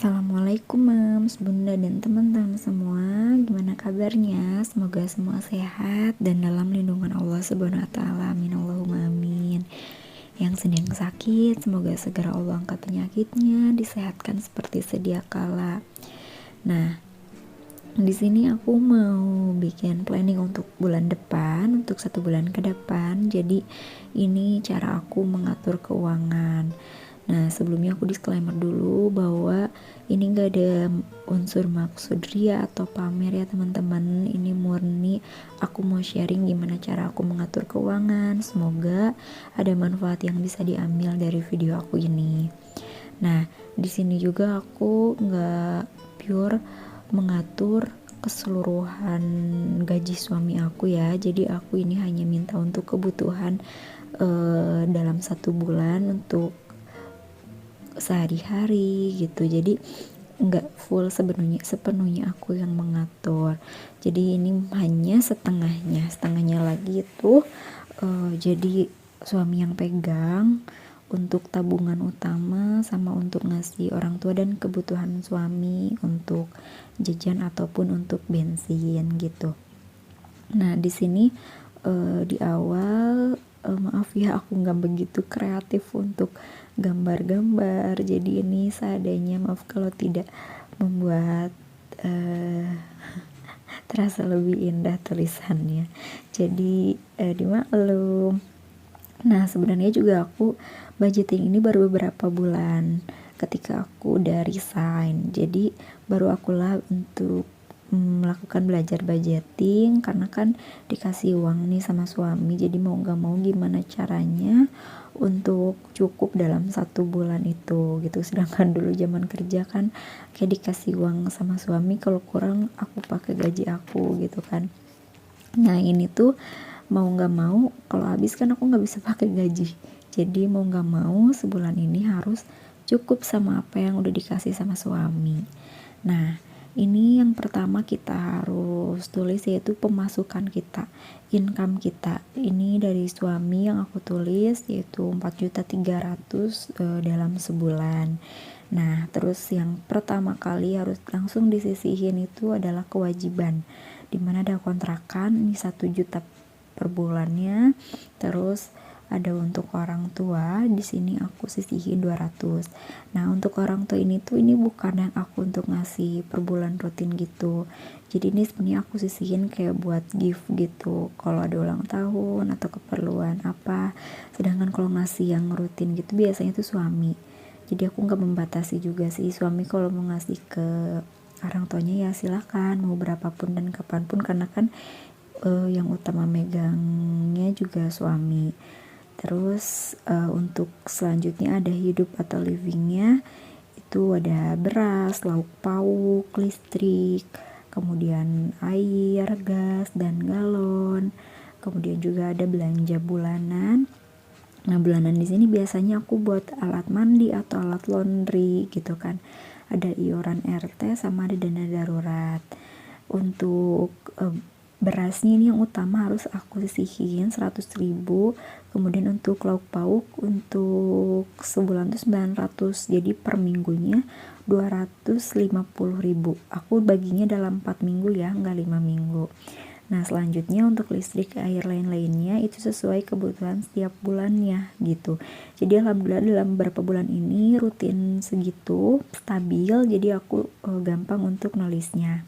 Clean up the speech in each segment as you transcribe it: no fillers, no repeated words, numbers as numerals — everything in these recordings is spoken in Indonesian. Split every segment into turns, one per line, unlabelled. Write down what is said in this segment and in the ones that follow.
Assalamualaikum Mams, Bunda dan teman-teman semua. Gimana kabarnya? Semoga semua sehat dan dalam lindungan Allah Subhanahu wa taala. Amin Allahumma amin. Yang sedang sakit, semoga segera Allah angkat penyakitnya, disehatkan seperti sedia kala. Nah, di sini aku mau bikin planning untuk bulan depan, untuk 1 bulan ke depan. Jadi ini cara aku mengatur keuangan. Nah, sebelumnya aku disclaimer dulu bahwa ini gak ada unsur maksud ria atau pamer ya teman-teman. Ini murni aku mau sharing gimana cara aku mengatur keuangan. Semoga ada manfaat yang bisa diambil dari video aku ini. Nah, di sini juga aku gak pure mengatur keseluruhan gaji suami aku ya. Jadi aku ini hanya minta untuk kebutuhan dalam 1 bulan untuk sehari-hari gitu. Jadi nggak full sepenuhnya aku yang mengatur. Jadi ini hanya setengahnya lagi itu jadi suami yang pegang untuk tabungan utama sama untuk ngasih orang tua dan kebutuhan suami untuk jajan ataupun untuk bensin gitu. Nah, di sini di awal maaf ya aku nggak begitu kreatif untuk gambar-gambar, jadi ini seadanya, maaf kalau tidak membuat terasa lebih indah tulisannya, jadi dimaklum. Nah, sebenarnya juga aku budgeting ini baru beberapa bulan ketika aku udah resign, jadi baru akulah untuk melakukan belajar budgeting karena kan dikasih uang nih sama suami, jadi mau gak mau gimana caranya untuk cukup dalam 1 bulan itu gitu. Sedangkan dulu zaman kerja kan kayak dikasih uang sama suami, kalau kurang aku pakai gaji aku gitu kan. Nah, ini tuh mau gak mau kalau habis kan aku gak bisa pakai gaji, jadi mau gak mau sebulan ini harus cukup sama apa yang udah dikasih sama suami. Nah, ini yang pertama kita harus tulis yaitu pemasukan kita, income kita. Ini dari suami yang aku tulis yaitu 4.300.000 dalam sebulan. Nah, terus yang pertama kali harus langsung disisihin itu adalah kewajiban, dimana ada kontrakan ini 1 juta per bulannya. Terus ada untuk orang tua, di sini aku sisihin 200. Nah, untuk orang tua ini bukan yang aku untuk ngasih per bulan rutin gitu. Jadi ini sebenarnya aku sisihin kayak buat gift gitu, kalau ada ulang tahun atau keperluan apa. Sedangkan kalau ngasih yang rutin gitu biasanya itu suami. Jadi aku nggak membatasi juga sih, suami kalau mau ngasih ke orang tuanya ya silakan, mau berapapun dan kapanpun, karena kan yang utama megangnya juga suami. Terus untuk selanjutnya ada hidup atau livingnya, itu ada beras, lauk pauk, listrik, kemudian air, gas, dan galon. Kemudian juga ada belanja bulanan. Nah, bulanan di sini biasanya aku buat alat mandi atau alat laundry gitu kan. Ada iuran RT sama ada dana darurat. Untuk berasnya ini yang utama harus aku sisihin 100.000. Kemudian untuk lauk pauk untuk sebulan itu 900, jadi per minggunya 250.000. Aku baginya dalam 4 minggu ya, nggak 5 minggu. Nah, selanjutnya untuk listrik, air, lain-lainnya itu sesuai kebutuhan setiap bulannya gitu. Jadi alhamdulillah dalam beberapa bulan ini rutin segitu, stabil, jadi aku gampang untuk nulisnya.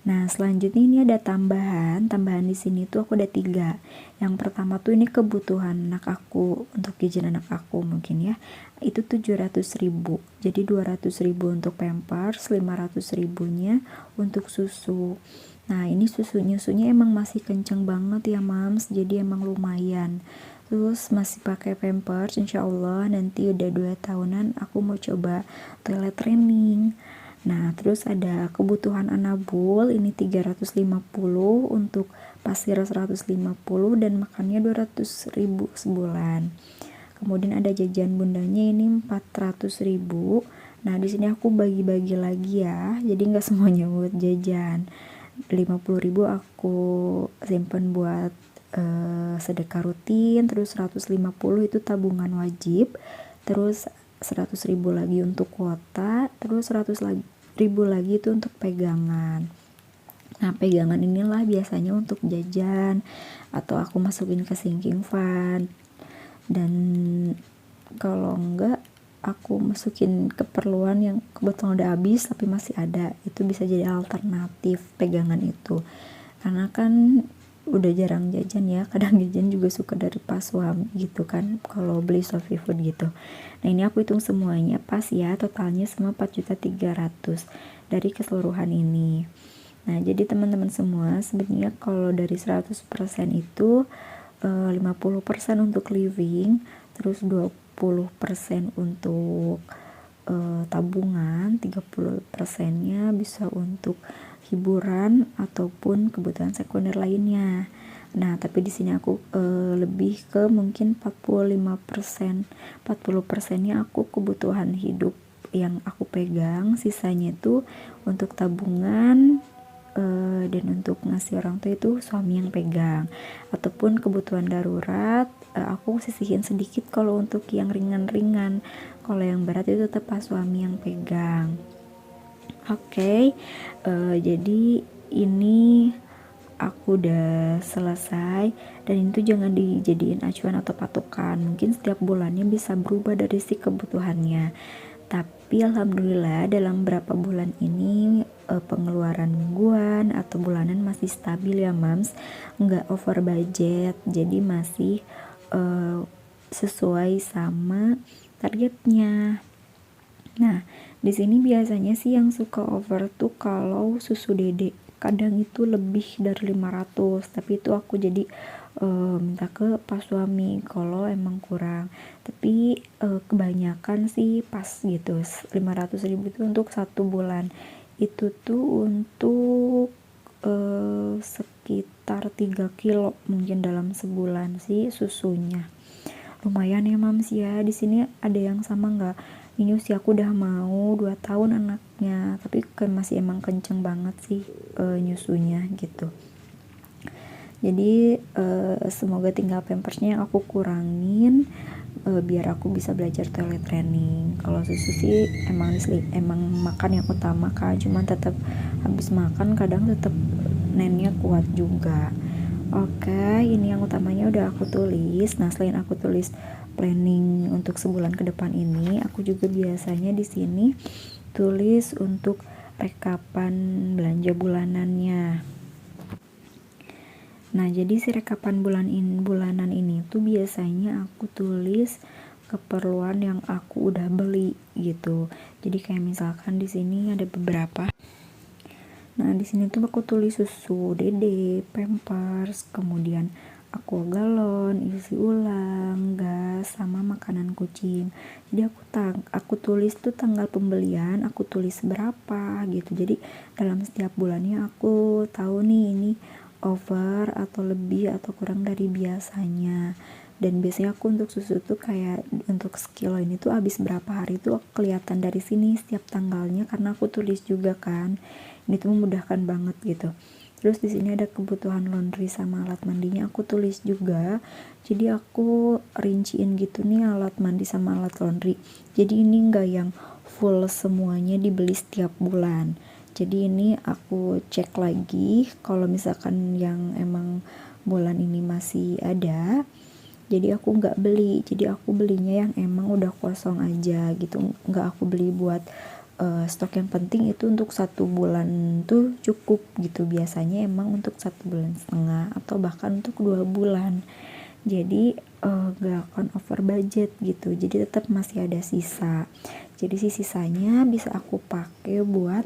Nah, selanjutnya ini ada tambahan di sini tuh aku ada 3. Yang pertama tuh ini kebutuhan anak aku, untuk jajan anak aku mungkin ya, itu 700.000. Jadi 200.000 untuk pampers, 500.000-nya untuk susu. Nah, ini nyusunya emang masih kenceng banget ya mams, jadi emang lumayan. Terus masih pakai pampers, insya Allah nanti udah 2 tahunan aku mau coba toilet training. Nah, terus ada kebutuhan anabul, ini 350, untuk pasir 150, dan makannya 200.000 sebulan. Kemudian ada jajan bundanya ini 400.000. Nah, di sini aku bagi-bagi lagi ya, jadi nggak semuanya buat jajan. 50.000 aku simpen buat sedekah rutin, terus 150 itu tabungan wajib, terus 100.000 lagi untuk kuota, terus 100.000 lagi itu untuk pegangan. Nah, pegangan inilah biasanya untuk jajan atau aku masukin ke sinking fund, dan kalau enggak aku masukin keperluan yang kebetulan udah habis tapi masih ada, itu bisa jadi alternatif pegangan itu. Karena kan udah jarang jajan ya, kadang jajan juga suka dari pas suami gitu kan kalau beli Shopee Food gitu. Nah, ini aku hitung semuanya pas ya, totalnya semua 4.300.000 dari keseluruhan ini. Nah, jadi teman-teman semua, sebenarnya kalau dari 100% itu 50% untuk living, terus 20% untuk tabungan, 30%-nya bisa untuk hiburan ataupun kebutuhan sekunder lainnya. Nah, tapi di sini aku lebih ke mungkin 45%. 40%-nya aku kebutuhan hidup yang aku pegang, sisanya itu untuk tabungan dan untuk ngasih orang tua itu suami yang pegang, ataupun kebutuhan darurat aku sisihin sedikit kalau untuk yang ringan-ringan. Kalau yang berat itu tetap pas suami yang pegang. Oke, jadi ini aku udah selesai, dan itu jangan dijadiin acuan atau patokan, mungkin setiap bulannya bisa berubah dari si kebutuhannya. Tapi alhamdulillah dalam beberapa bulan ini pengeluaran mingguan atau bulanan masih stabil ya mams, nggak over budget, jadi masih sesuai sama targetnya. Nah, di sini biasanya sih yang suka over tuh kalau susu dede, kadang itu lebih dari 500, tapi itu aku jadi minta ke pas suami kalau emang kurang. Tapi kebanyakan sih pas gitu, 500.000 itu untuk 1 bulan. Itu tuh untuk sekitar 3 kilo mungkin dalam sebulan sih susunya. Lumayan ya mams ya. Di sini ada yang sama nggak? Ini usia aku udah mau 2 tahun anaknya, tapi kan masih emang kenceng banget sih nyusunya gitu. Jadi semoga tinggal pampersnya yang aku kurangin biar aku bisa belajar toilet training. Kalau susu sih emang makan yang utama kan, cuman tetap habis makan kadang tetap nennya kuat juga. Oke, ini yang utamanya udah aku tulis. Nah, selain aku tulis planning untuk sebulan ke depan ini, aku juga biasanya di sini tulis untuk rekapan belanja bulanannya. Nah, jadi si rekapan bulanan ini tuh biasanya aku tulis keperluan yang aku udah beli gitu. Jadi kayak misalkan di sini ada beberapa. Nah, di sini tuh aku tulis susu dede, pampers, kemudian aqua galon, isi ulang, gas, sama makanan kucing. Jadi aku tulis tuh tanggal pembelian, aku tulis berapa gitu. Jadi dalam setiap bulannya aku tahu nih ini over atau lebih atau kurang dari biasanya. Dan biasanya aku untuk susu tuh kayak untuk sekilo ini tuh habis berapa hari tuh aku kelihatan dari sini setiap tanggalnya, karena aku tulis juga kan. Ini tuh memudahkan banget gitu. Terus di sini ada kebutuhan laundry sama alat mandinya aku tulis juga. Jadi aku rinciin gitu nih alat mandi sama alat laundry. Jadi ini enggak yang full semuanya dibeli setiap bulan. Jadi ini aku cek lagi kalau misalkan yang emang bulan ini masih ada. Jadi aku nggak beli. Jadi aku belinya yang emang udah kosong aja gitu. Nggak aku beli buat stok. Yang penting itu untuk 1 bulan tuh cukup gitu. Biasanya emang untuk 1,5 bulan atau bahkan untuk 2 bulan. Jadi gak akan over budget gitu. Jadi tetap masih ada sisa. Jadi si sisanya bisa aku pakai buat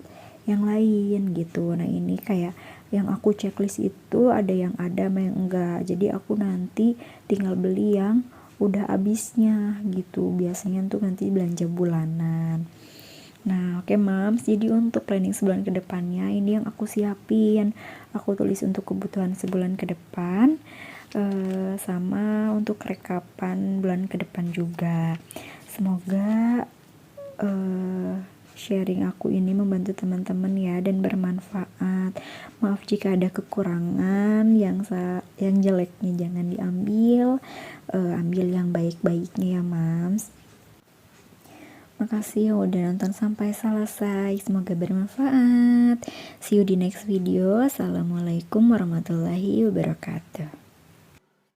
yang lain gitu. Nah, ini kayak yang aku checklist itu ada yang ada sama yang enggak. Jadi aku nanti tinggal beli yang udah habisnya gitu. Biasanya tuh nanti belanja bulanan. Nah, oke mams, jadi untuk planning sebulan ke depannya ini yang aku siapin. Aku tulis untuk kebutuhan sebulan ke depan, sama untuk rekapan bulan ke depan juga. Semoga sharing aku ini membantu teman-teman ya dan bermanfaat. Maaf jika ada kekurangan, yang jeleknya jangan diambil, ambil yang baik-baiknya ya mams. kasih yang udah nonton sampai selesai. Semoga bermanfaat. See you di next video. Assalamualaikum warahmatullahi wabarakatuh.